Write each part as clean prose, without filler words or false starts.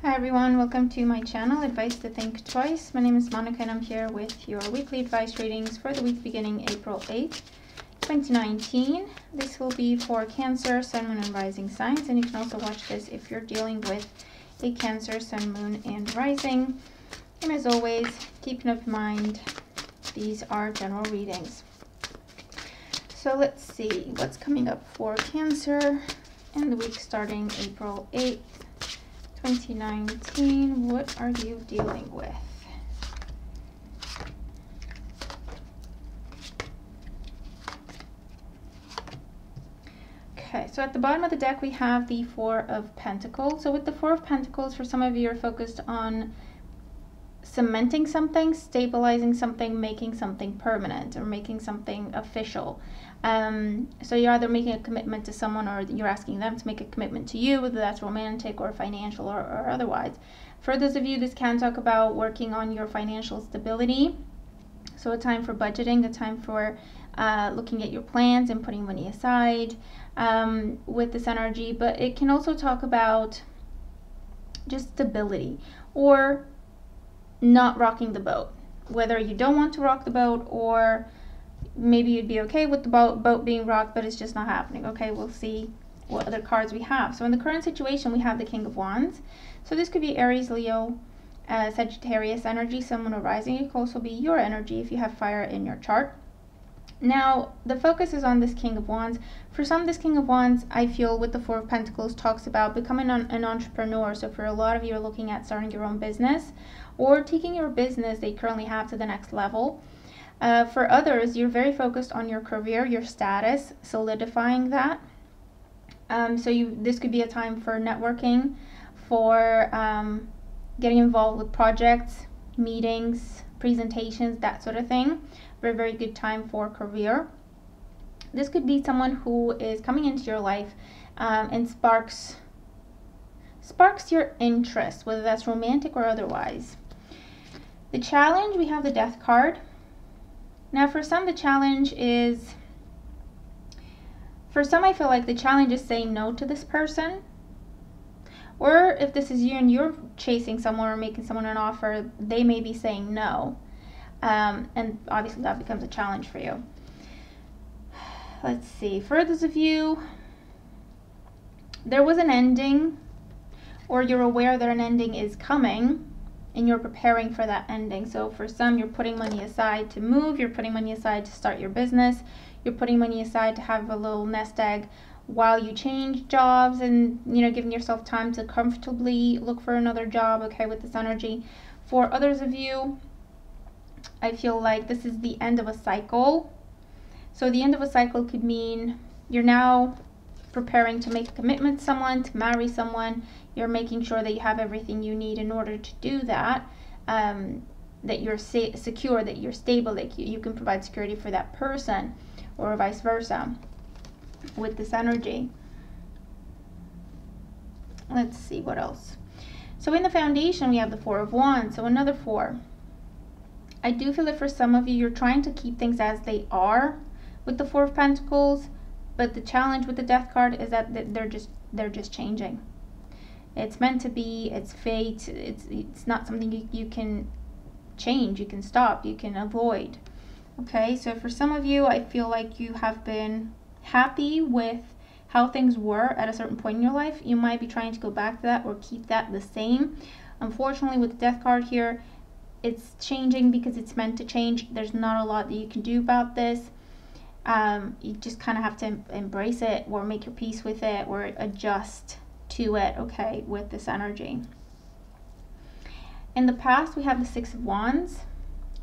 Hi everyone, welcome to my channel, Advice to Think Twice. My name is Monica and I'm here with your weekly advice readings for the week beginning April 8th, 2019. This will be for Cancer, Sun, Moon, and Rising signs, and you can also watch this if you're dealing with a Cancer, Sun, Moon, and Rising. And as always, keep in mind, these are general readings. So let's see what's coming up for Cancer in the week starting April 8th. 2019, what are you dealing with? Okay, so at the bottom of the deck we have the Four of Pentacles. So with the Four of Pentacles, for some of you, you're focused on cementing something, stabilizing something, making something permanent, or making something official. So you're either making a commitment to someone or you're asking them to make a commitment to you, whether that's romantic or financial or otherwise. For those of you, this can talk about working on your financial stability. So a time for budgeting, a time for looking at your plans and putting money aside with this energy. But it can also talk about just stability or not rocking the boat, whether you don't want to rock the boat or maybe you'd be okay with the boat being rocked, but it's just not happening. Okay, we'll see what other cards we have. So in the current situation, we have the King of Wands. So this could be Aries, Leo, Sagittarius energy, Sun, Moon, or Rising. It could also be your energy if you have fire in your chart. Now, the focus is on this King of Wands. For some, this King of Wands, I feel with the Four of Pentacles, talks about becoming an entrepreneur. So for a lot of you, are looking at starting your own business or taking your business that you currently have to the next level. For others, you're very focused on your career, your status, solidifying that. This could be a time for networking, for getting involved with projects, meetings, presentations, that sort of thing. Very, very good time for career. This could be someone who is coming into your life and sparks your interest, whether that's romantic or otherwise. The challenge, we have the Death card. Now for some, the challenge is, I feel like the challenge is saying no to this person. Or if this is you and you're chasing someone or making someone an offer, they may be saying no. And obviously that becomes a challenge for you. Let's see, for those of you, there was an ending, or you're aware that an ending is coming, and you're preparing for that ending. So for some, you're putting money aside to move, you're putting money aside to start your business, you're putting money aside to have a little nest egg while you change jobs and, giving yourself time to comfortably look for another job, okay, with this energy. For others of you, I feel like this is the end of a cycle. So the end of a cycle could mean you're now preparing to make a commitment to someone, to marry someone. You're making sure that you have everything you need in order to do that, that you're secure, that you're stable, that you can provide security for that person, or vice versa with this energy. Let's see what else. So in the foundation, we have the Four of Wands, so another four. I do feel that for some of you, you're trying to keep things as they are with the Four of Pentacles, but the challenge with the Death card is that they're just changing. It's meant to be, it's fate, it's not something you can change, you can stop, you can avoid. Okay, so for some of you, I feel like you have been happy with how things were at a certain point in your life. You might be trying to go back to that or keep that the same. Unfortunately, with the Death card here, it's changing because it's meant to change. There's not a lot that you can do about this. You just kind of have to embrace it or make your peace with it or adjust to it, okay, with this energy. In the past, we have the Six of Wands.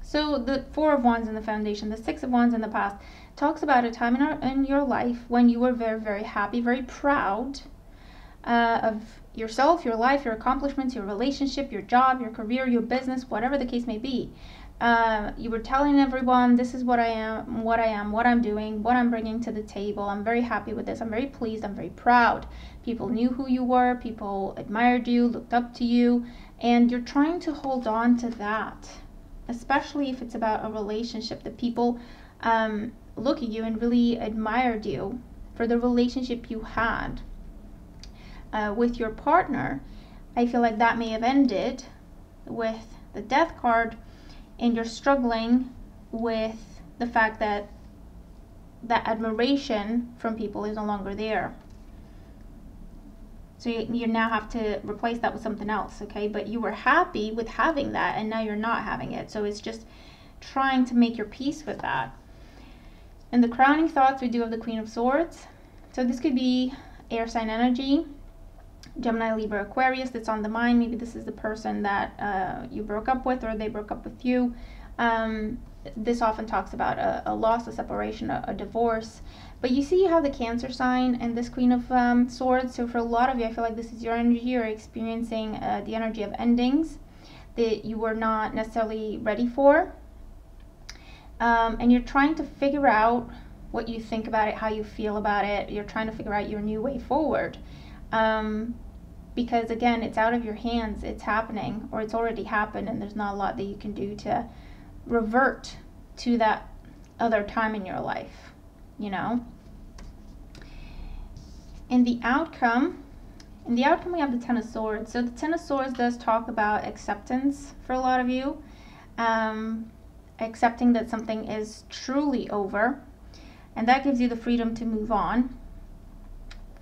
So the Four of Wands in the foundation, the Six of Wands in the past talks about a time in your life when you were very, very happy, very proud of yourself, your life, your accomplishments, your relationship, your job, your career, your business, whatever the case may be. You were telling everyone, this is what I am, what I'm doing, what I'm bringing to the table. I'm very happy with this. I'm very pleased. I'm very proud. People knew who you were. People admired you, looked up to you, and you're trying to hold on to that, especially if it's about a relationship, that people look at you and really admired you for the relationship you had with your partner. I feel like that may have ended with the Death card, and you're struggling with the fact that that admiration from people is no longer there. So you now have to replace that with something else, okay? But you were happy with having that, and now you're not having it. So it's just trying to make your peace with that. And the crowning thoughts, we do have the Queen of Swords. So this could be air sign energy, Gemini, Libra, Aquarius, that's on the mind. Maybe this is the person that you broke up with, or they broke up with you. This often talks about a loss, a separation, a divorce. But you see you have the Cancer sign and this Queen of Swords. So for a lot of you, I feel like this is your energy. You're experiencing the energy of endings that you were not necessarily ready for. And you're trying to figure out what you think about it, how you feel about it. You're trying to figure out your new way forward. Because again, it's out of your hands. It's happening, or it's already happened, and there's not a lot that you can do to revert to that other time in your life, you know. In the outcome we have the Ten of Swords. So the Ten of Swords does talk about acceptance for a lot of you, accepting that something is truly over, and that gives you the freedom to move on.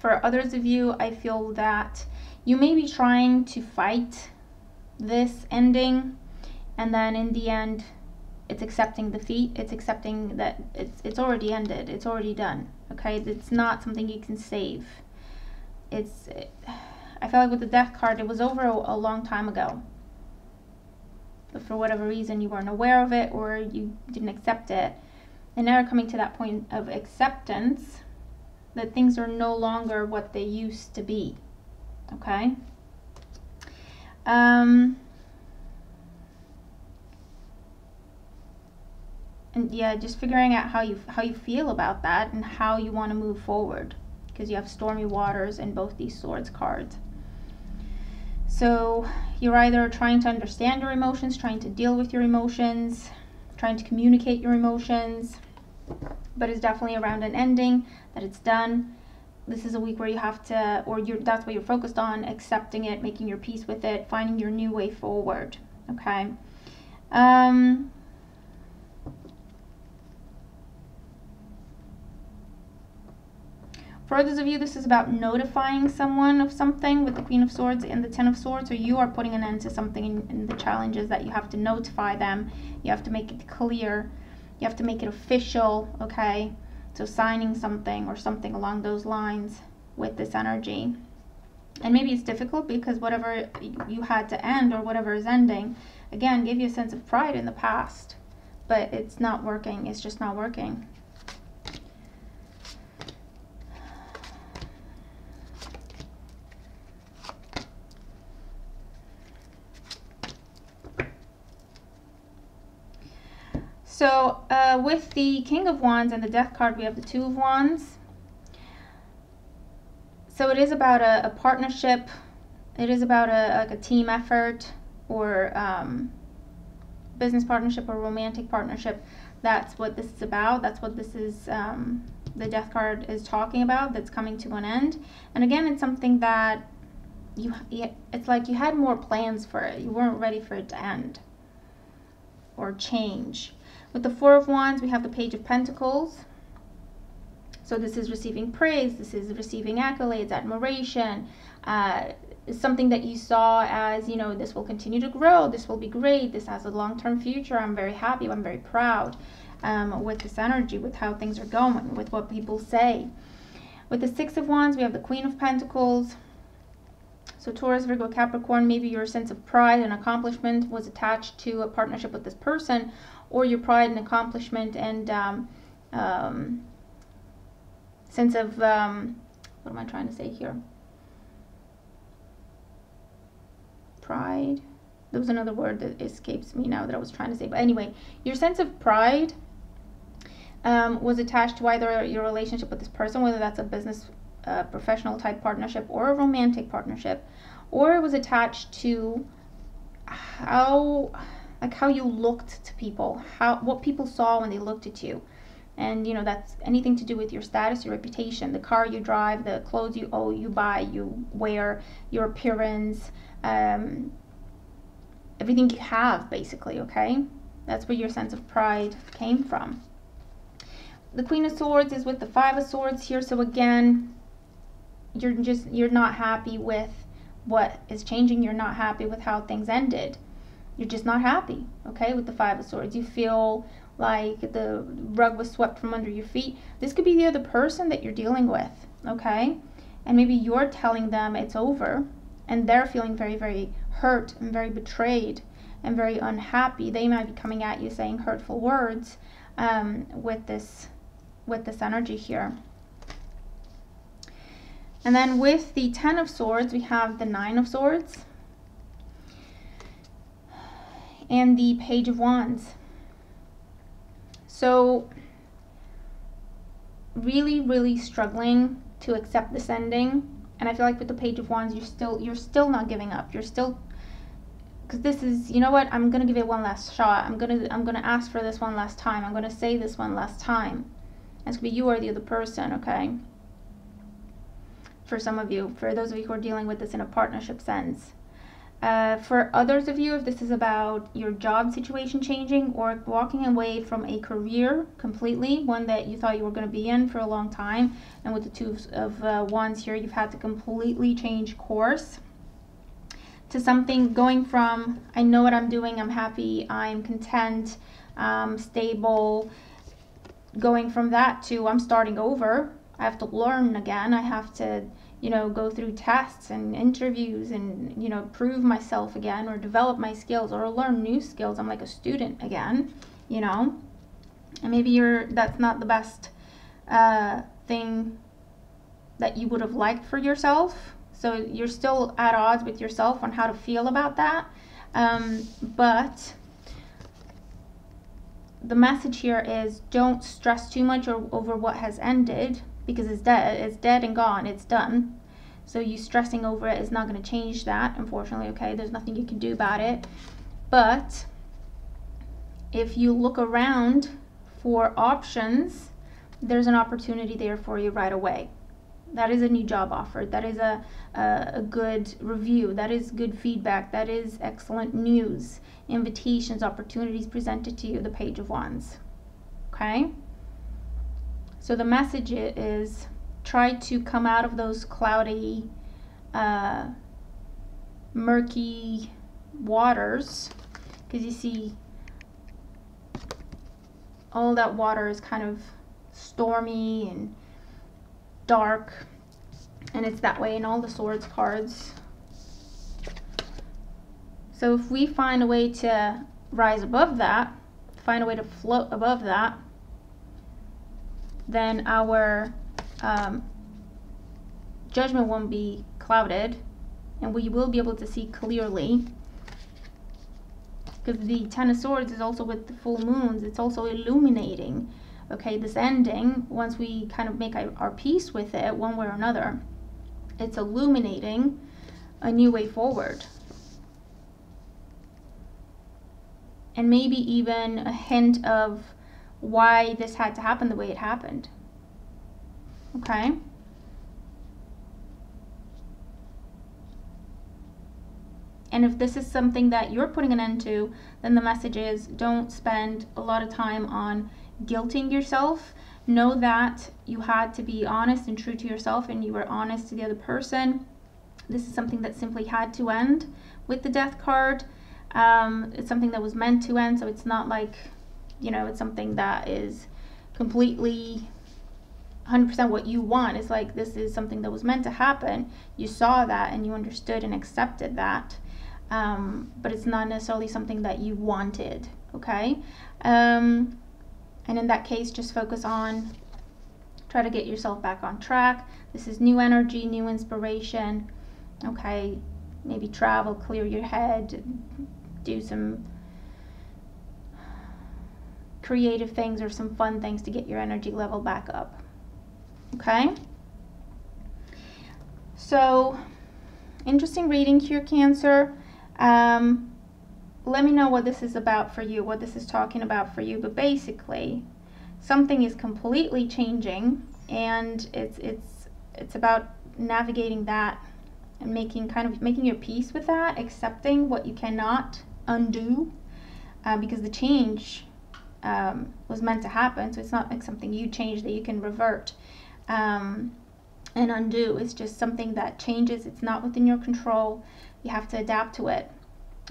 For others of you, I feel that you may be trying to fight this ending, and then in the end, it's accepting defeat. It's accepting that it's already ended. It's already done. Okay, it's not something you can save. I feel like with the Death card, it was over a long time ago. But for whatever reason, you weren't aware of it, or you didn't accept it. And now you're coming to that point of acceptance, that things are no longer what they used to be. Okay? And yeah, just figuring out how you feel about that and how you want to move forward, because you have stormy waters in both these Swords cards. So you're either trying to understand your emotions, trying to deal with your emotions, trying to communicate your emotions, but it's definitely around an ending, that it's done. This is a week where you have to, that's what you're focused on, accepting it, making your peace with it, finding your new way forward. Okay. For others of you, this is about notifying someone of something with the Queen of Swords and the Ten of Swords. So you are putting an end to something in the challenges that you have to notify them. You have to make it clear. You have to make it official, okay? So signing something or something along those lines with this energy. And maybe it's difficult because whatever you had to end, or whatever is ending, again, gave you a sense of pride in the past. But it's not working. It's just not working. So with the King of Wands and the Death card, we have the Two of Wands. So it is about a partnership. It is about like a team effort, or business partnership, or romantic partnership. That's what this is about. That's what this is, the Death card is talking about, that's coming to an end. And again, it's something that it's like you had more plans for it. You weren't ready for it to end or change. With the Four of Wands, we have the Page of Pentacles. So this is receiving praise, this is receiving accolades, admiration. It's something that you saw as, you know, this will continue to grow, this will be great, this has a long-term future, I'm very happy, I'm very proud with this energy, with how things are going, with what people say. With the Six of Wands, we have the Queen of Pentacles. So Taurus, Virgo, Capricorn, maybe your sense of pride and accomplishment was attached to a partnership with this person, or your pride and accomplishment and sense of, what am I trying to say here? Pride. There was another word that escapes me now that I was trying to say. But anyway, your sense of pride was attached to either your relationship with this person, whether that's a business professional type partnership or a romantic partnership, or it was attached to how you looked to people, what people saw when they looked at you. And, you know, that's anything to do with your status, your reputation, the car you drive, the clothes you own, you buy, you wear, your appearance, everything you have, basically, okay? That's where your sense of pride came from. The Queen of Swords is with the Five of Swords here. So again, you're not happy with what is changing. You're not happy with how things ended. You're just not happy, okay, with the Five of Swords. You feel like the rug was swept from under your feet. This could be the other person that you're dealing with, okay? And maybe you're telling them it's over, and they're feeling very, very hurt and very betrayed and very unhappy. They might be coming at you saying hurtful words with this energy here. And then with the Ten of Swords, we have the Nine of Swords and the Page of Wands. So really, really struggling to accept this ending. And I feel like with the Page of Wands, you're still not giving up. You're still, because this is, you know what, I'm gonna give it one last shot. I'm gonna ask for this one last time. I'm gonna say this one last time. And it's gonna be you or the other person, okay? For some of you, for those of you who are dealing with this in a partnership sense. For others of you, if this is about your job situation changing or walking away from a career completely, one that you thought you were going to be in for a long time, and with the Two of Wands here, you've had to completely change course to something going from, I know what I'm doing, I'm happy, I'm content, stable, going from that to I'm starting over. I have to learn again. I have to, you know, go through tests and interviews and, you know, prove myself again, or develop my skills, or learn new skills. I'm like a student again, you know. And maybe that's not the best thing that you would have liked for yourself. So you're still at odds with yourself on how to feel about that. But the message here is don't stress too much over what has ended, because it's dead and gone, it's done. So you stressing over it is not going to change that, unfortunately, okay? There's nothing you can do about it. But if you look around for options, there's an opportunity there for you right away. That is a new job offer. That is a good review. That is good feedback. That is excellent news. Invitations, opportunities presented to you, the Page of Wands. Okay? So the message is try to come out of those cloudy, murky waters, because you see all that water is kind of stormy and dark, and it's that way in all the Swords cards. So if we find a way to rise above that, find a way to float above that, then our judgment won't be clouded, and we will be able to see clearly. Because the Ten of Swords is also with the full moons, it's also illuminating, okay, this ending. Once we kind of make our peace with it one way or another, it's illuminating a new way forward. And maybe even a hint of why this had to happen the way it happened. Okay? And if this is something that you're putting an end to, then the message is don't spend a lot of time on guilting yourself. Know that you had to be honest and true to yourself, and you were honest to the other person. This is something that simply had to end with the Death card. It's something that was meant to end, so it's not like, you know, it's something that is completely 100% what you want. It's like this is something that was meant to happen. You saw that and you understood and accepted that, but it's not necessarily something that you wanted, okay? And in that case, just focus on, try to get yourself back on track. This is new energy, new inspiration, okay? Maybe travel, clear your head, do some creative things or some fun things to get your energy level back up. Okay? So, interesting reading here, Cancer. Let me know what this is about for you, what this is talking about for you. But basically, something is completely changing, and it's about navigating that and making your peace with that, accepting what you cannot undo, because the change was meant to happen. So it's not like something you change that you can revert and undo. It's just something that changes. It's not within your control. You have to adapt to it.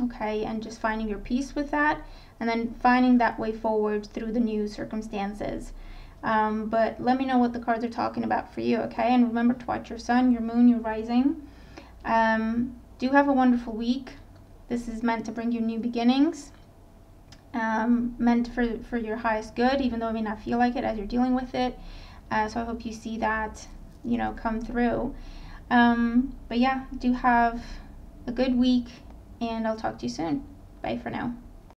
Okay, and just finding your peace with that, and then finding that way forward through the new circumstances. But let me know what the cards are talking about for you, okay? And remember to watch your sun, your moon, your rising. Do have a wonderful week. This is meant to bring you new beginnings, meant for your highest good, even though it may not feel like it as you're dealing with it. So I hope you see that, come through. But yeah, do have a good week, and I'll talk to you soon. Bye for now.